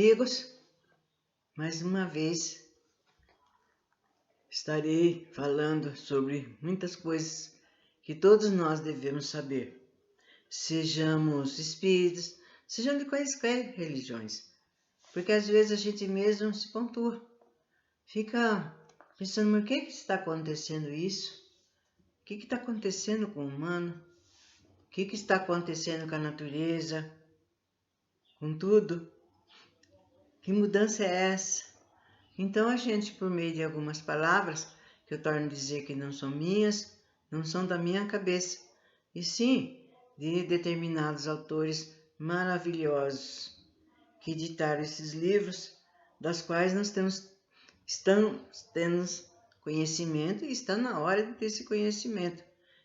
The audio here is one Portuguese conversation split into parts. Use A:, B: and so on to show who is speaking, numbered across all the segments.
A: amigos, mais uma vez estarei falando sobre muitas coisas que todos nós devemos saber. Sejamos espíritas, sejam de quaisquer religiões, porque às vezes a gente mesmo se pontua, fica pensando, por que está acontecendo isso? O que está acontecendo com o humano? O que está acontecendo com a natureza? Com tudo? Que mudança é essa? Então a gente, por meio de algumas palavras, que eu torno a dizer que não são minhas, não são da minha cabeça, e sim de determinados autores maravilhosos que editaram esses livros, das quais nós estamos tendo conhecimento e está na hora de ter esse conhecimento,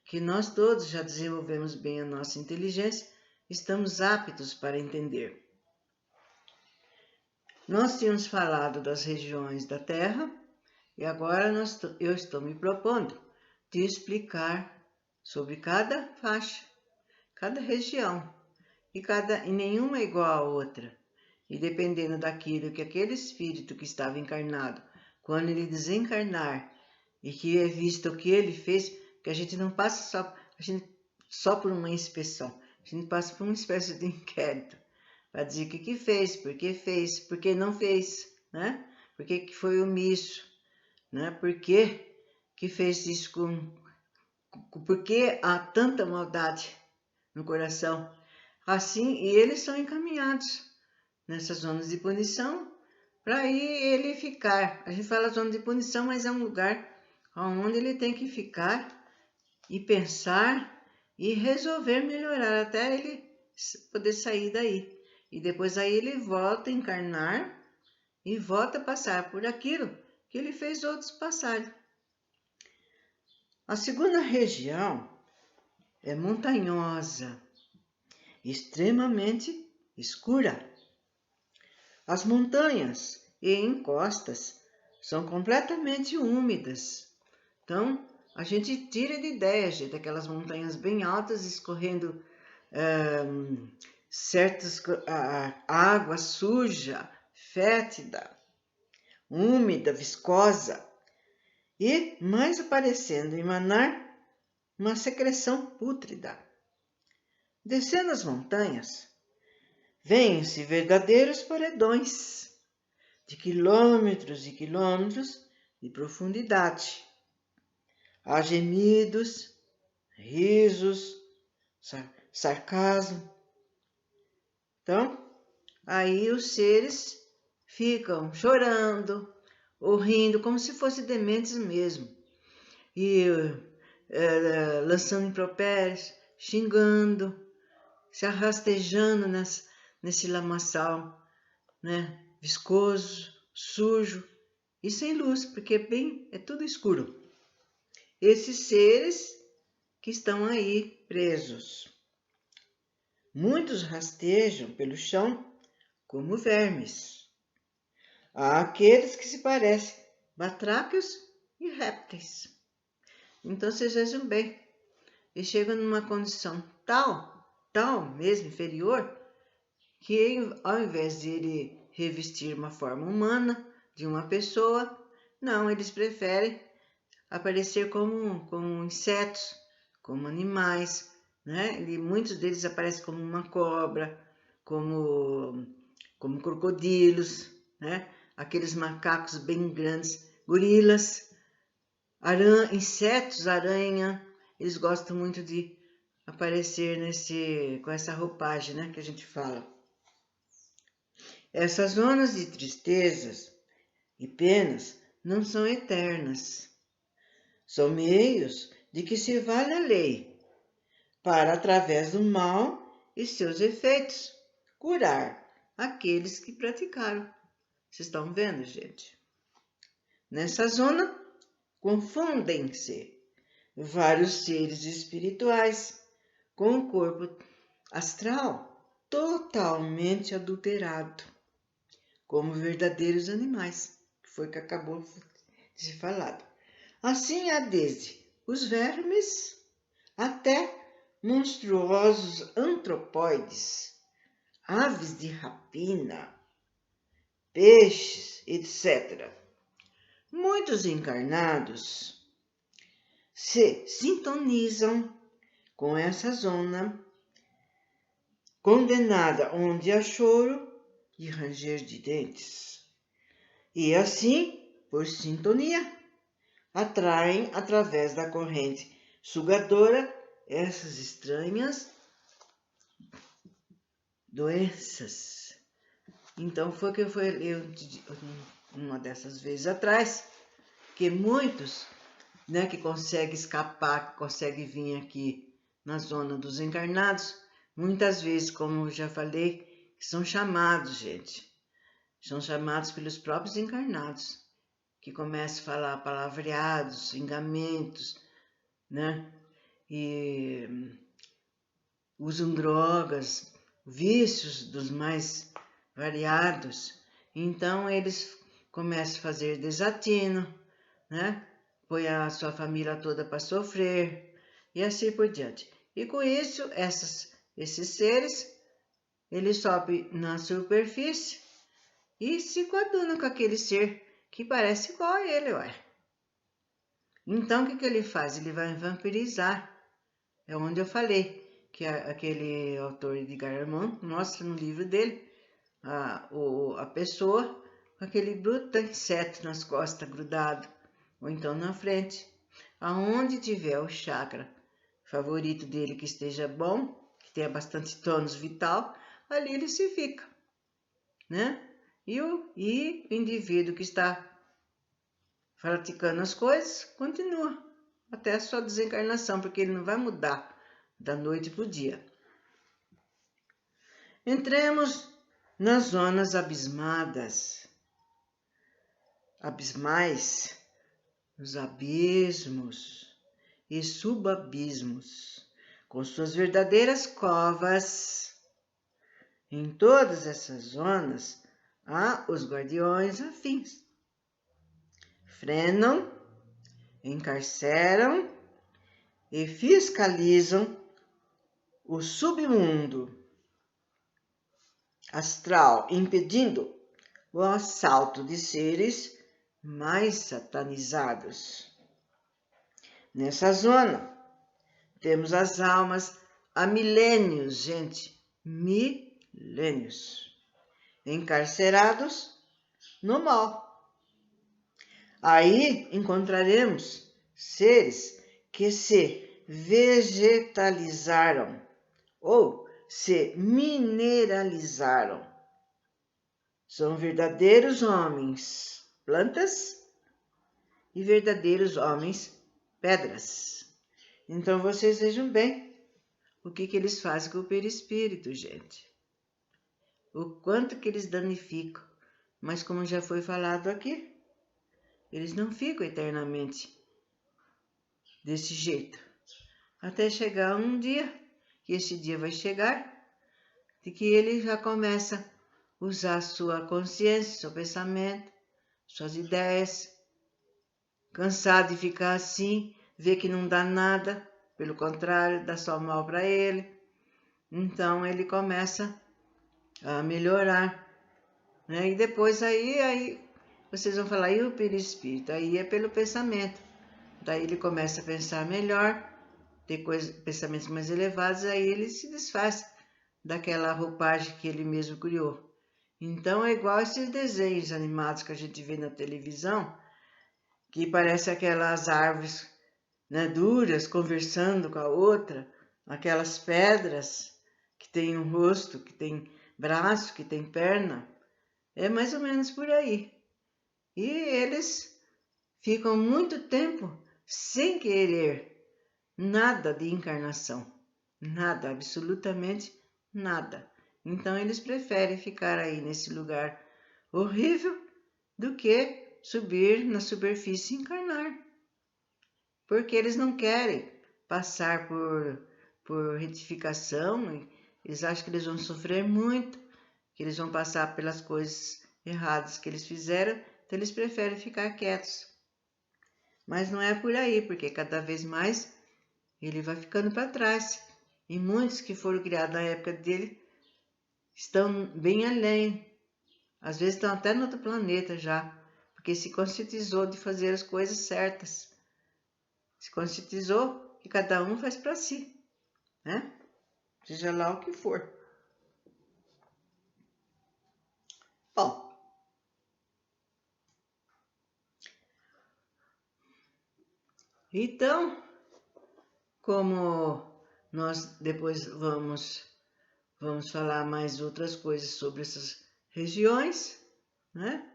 A: que nós todos já desenvolvemos bem a nossa inteligência, estamos aptos para entender. Nós tínhamos falado das regiões da Terra e agora eu estou me propondo de explicar sobre cada faixa, cada região, e nenhuma é igual à outra. E dependendo daquilo que aquele espírito que estava encarnado, quando ele desencarnar e que é visto o que ele fez, que a gente não passa só por uma inspeção, a gente passa por uma espécie de inquérito, para dizer o que fez, por que não fez, né? Por que foi omisso, né? Por que fez isso por que há tanta maldade no coração? Assim, e eles são encaminhados nessas zonas de punição para aí ele ficar. A gente fala zona de punição, mas é um lugar onde ele tem que ficar e pensar e resolver melhorar até ele poder sair daí. E depois aí ele volta a encarnar e volta a passar por aquilo que ele fez outros passarem. A segunda região é montanhosa, extremamente escura. As montanhas e encostas são completamente úmidas. Então, a gente tira de ideia, gente, aquelas montanhas bem altas escorrendo certas água suja, fétida, úmida, viscosa, e mais aparecendo emanar uma secreção pútrida. Descendo as montanhas, vêem-se verdadeiros paredões de quilômetros e quilômetros de profundidade. Há gemidos, risos, sarcasmo. Então, aí os seres ficam chorando ou rindo, como se fossem dementes mesmo, e lançando impropérios, xingando, se arrastejando nesse lamaçal, né? Viscoso, sujo e sem luz, porque é tudo escuro. Esses seres que estão aí presos. Muitos rastejam pelo chão como vermes. Há aqueles que se parecem batráquios e répteis. Então vocês vejam bem, eles chegam numa condição tal mesmo inferior, que ao invés de ele revestir uma forma humana de uma pessoa, não, eles preferem aparecer como insetos, como animais, né? E muitos deles aparecem como uma cobra, como crocodilos, né? Aqueles macacos bem grandes, gorilas, insetos, aranha, eles gostam muito de aparecer com essa roupagem, né, que a gente fala. Essas zonas de tristezas e penas não são eternas. São meios de que se vale a lei para, através do mal e seus efeitos, curar aqueles que praticaram. Vocês estão vendo, gente? Nessa zona, confundem-se vários seres espirituais com o corpo astral totalmente adulterado, como verdadeiros animais, que foi o que acabou de ser falado. Assim há desde os vermes até monstruosos antropóides, aves de rapina, peixes, etc. Muitos encarnados se sintonizam com essa zona condenada onde há choro e ranger de dentes. E assim, por sintonia, atraem através da corrente sugadora essas estranhas doenças. Então foi que eu fui ler uma dessas vezes atrás, que muitos, né, que conseguem escapar, que conseguem vir aqui na zona dos encarnados, muitas vezes, como eu já falei, são chamados, gente. São chamados pelos próprios encarnados, que começam a falar palavreados, xingamentos, né? E usam drogas, vícios dos mais variados. Então eles começam a fazer desatino, né? Põe a sua família toda para sofrer e assim por diante. E com isso, esses seres, eles sobem na superfície e se coadunam com aquele ser que parece igual a ele, ué. Então, o que ele faz? Ele vai vampirizar. É onde eu falei que aquele autor Edgar Armand mostra no livro dele a pessoa com aquele bruto inseto nas costas grudado, ou então na frente. Aonde tiver o chakra favorito dele que esteja bom, que tenha bastante tônus vital, ali ele se fica, né? E o indivíduo que está praticando as coisas continua até a sua desencarnação, porque ele não vai mudar da noite para o dia. Entremos nas zonas abismais, os abismos e subabismos, com suas verdadeiras covas. Em todas essas zonas há os guardiões afins. Frenam, encarceram e fiscalizam o submundo astral, impedindo o assalto de seres mais satanizados. Nessa zona, temos as almas há milênios, gente, milênios, encarcerados no mal. Aí encontraremos seres que se vegetalizaram ou se mineralizaram. São verdadeiros homens plantas e verdadeiros homens pedras. Então vocês vejam bem o que eles fazem com o perispírito, gente. O quanto que eles danificam. Mas como já foi falado aqui, eles não ficam eternamente desse jeito. Até chegar um dia, que esse dia vai chegar, de que ele já começa a usar sua consciência, seu pensamento, suas ideias, cansado de ficar assim, ver que não dá nada, pelo contrário, dá só mal para ele. Então ele começa a melhorar, né? E depois aí vocês vão falar, e o perispírito? Aí é pelo pensamento. Daí ele começa a pensar melhor, ter pensamentos mais elevados, aí ele se desfaz daquela roupagem que ele mesmo criou. Então é igual esses desenhos animados que a gente vê na televisão, que parece aquelas árvores, né, duras conversando com a outra, aquelas pedras que tem um rosto, que tem braço, que tem perna. É mais ou menos por aí. E eles ficam muito tempo sem querer nada de encarnação. Nada, absolutamente nada. Então eles preferem ficar aí nesse lugar horrível do que subir na superfície e encarnar. Porque eles não querem passar por retificação, eles acham que eles vão sofrer muito, que eles vão passar pelas coisas erradas que eles fizeram, então eles preferem ficar quietos. Mas não é por aí, porque cada vez mais ele vai ficando para trás. E muitos que foram criados na época dele estão bem além Às vezes estão até no outro planeta já, porque se conscientizou de fazer as coisas certas. Se conscientizou que cada um faz para si, né? Seja lá o que for. Bom, então, como nós depois vamos falar mais outras coisas sobre essas regiões, né?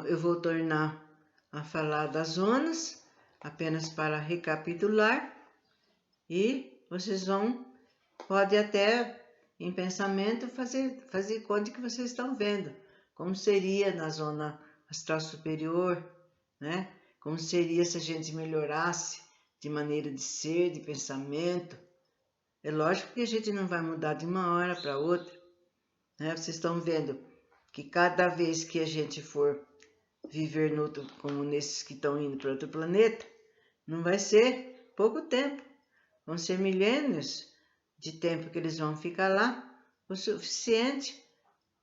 A: Eu vou tornar a falar das zonas, apenas para recapitular, e vocês pode até, em pensamento, fazer conta que vocês estão vendo, como seria na zona astral superior, né? Como seria se a gente melhorasse de maneira de ser, de pensamento. É lógico que a gente não vai mudar de uma hora para outra, né? Vocês estão vendo que cada vez que a gente for viver no outro, como nesses que estão indo para outro planeta, não vai ser pouco tempo, vão ser milênios de tempo que eles vão ficar lá, o suficiente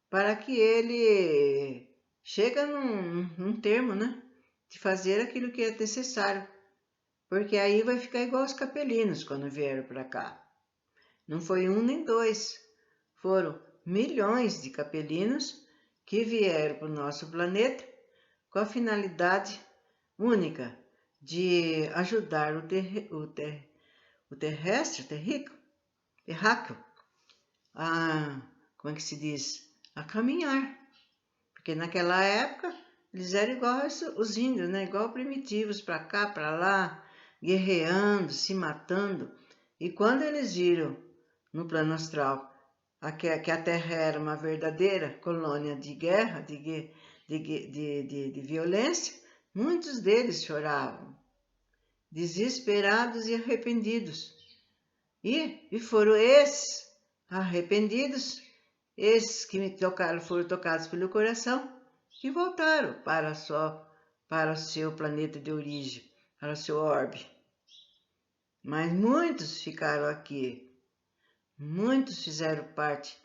A: para que ele chegue num termo, né, de fazer aquilo que é necessário, porque aí vai ficar igual os capelinos quando vieram para cá. Não foi um nem dois, foram milhões de capelinos que vieram para o nosso planeta com a finalidade única de ajudar o terráqueo, como é que se diz? A caminhar. Porque naquela época eles eram igual os índios, né? Igual primitivos, para cá, para lá, guerreando, se matando. E quando eles viram no plano astral que a Terra era uma verdadeira colônia de guerra, de violência, muitos deles choravam, desesperados e arrependidos. E foram esses arrependidos, esses que foram tocados pelo coração, que voltaram para o seu planeta de origem, para o seu orbe. Mas muitos ficaram aqui, muitos fizeram parte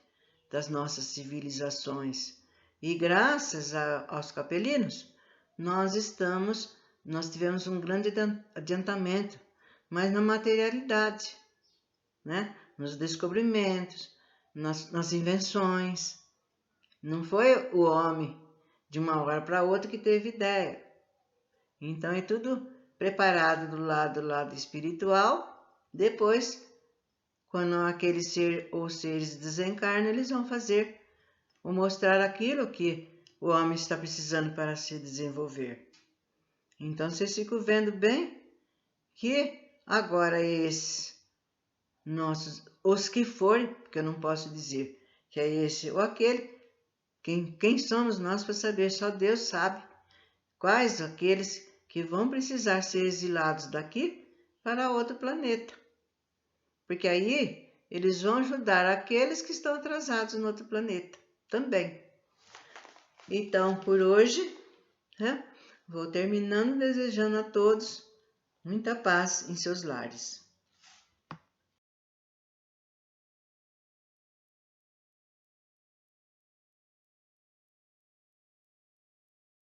A: das nossas civilizações. E graças aos capelinos, nós tivemos um grande adiantamento, mas na materialidade, né? Nos descobrimentos, nas invenções. Não foi o homem de uma hora para outra que teve ideia. Então é tudo preparado do lado espiritual. Depois, quando aquele ser ou seres desencarnam, eles vão fazer ou mostrar aquilo que o homem está precisando para se desenvolver. Então vocês ficam vendo bem que agora os que forem, porque eu não posso dizer que é esse ou aquele, quem somos nós para saber? Só Deus sabe quais aqueles que vão precisar ser exilados daqui para outro planeta. Porque aí eles vão ajudar aqueles que estão atrasados no outro planeta também. Então, por hoje, né, vou terminando desejando a todos muita paz em seus lares.